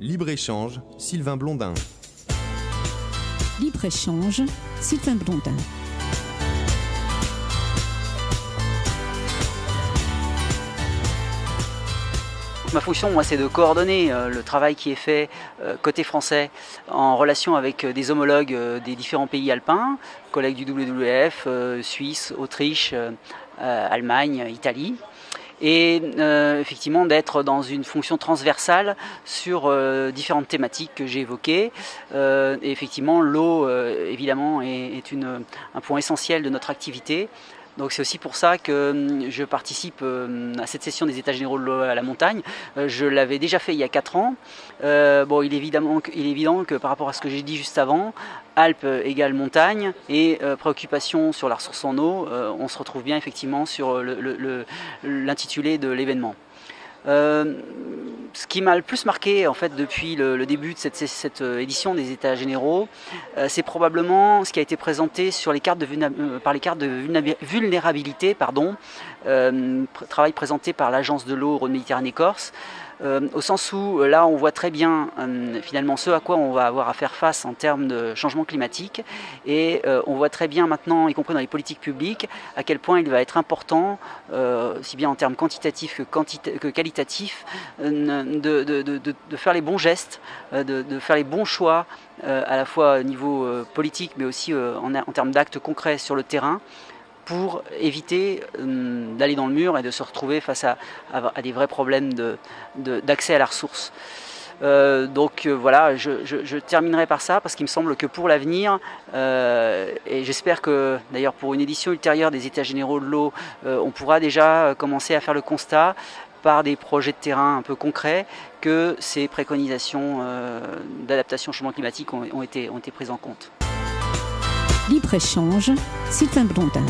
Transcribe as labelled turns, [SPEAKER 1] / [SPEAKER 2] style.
[SPEAKER 1] Libre-échange, Sylvain Blondin.
[SPEAKER 2] Libre-échange, Sylvain Blondin.
[SPEAKER 3] Ma fonction, moi, c'est de coordonner le travail qui est fait côté français en relation avec des homologues des différents pays alpins, collègues du WWF, Suisse, Autriche, Allemagne, Italie. Et effectivement d'être dans une fonction transversale sur différentes thématiques que j'ai évoquées. Et effectivement, l'eau, évidemment, est un point essentiel de notre activité. Donc c'est aussi pour ça que je participe à cette session des États généraux de l'eau à la montagne. Je l'avais déjà fait il y a 4 ans. Il est évident que par rapport à ce que j'ai dit juste avant, Alpes égale montagne et préoccupation sur la ressource en eau, on se retrouve bien effectivement sur l'intitulé de l'événement. Ce qui m'a le plus marqué en fait depuis le début de cette édition des États généraux, c'est probablement ce qui a été présenté sur les cartes par les cartes de vulnérabilité, travail présenté par l'agence de l'eau Rhône-Méditerranée-Corse. Au sens où là on voit très bien finalement ce à quoi on va avoir à faire face en termes de changement climatique et on voit très bien maintenant, y compris dans les politiques publiques, à quel point il va être important, aussi bien en termes quantitatifs que qualitatifs, de faire les bons gestes, de faire les bons choix à la fois au niveau politique mais aussi en termes d'actes concrets sur le terrain, pour éviter d'aller dans le mur et de se retrouver face à des vrais problèmes d'accès à la ressource. Voilà, je terminerai par ça parce qu'il me semble que pour l'avenir, et j'espère que d'ailleurs pour une édition ultérieure des États généraux de l'eau, on pourra déjà commencer à faire le constat par des projets de terrain un peu concrets que ces préconisations d'adaptation au changement climatique ont été prises en compte.
[SPEAKER 2] Libre-échange, Sylvain Blondin.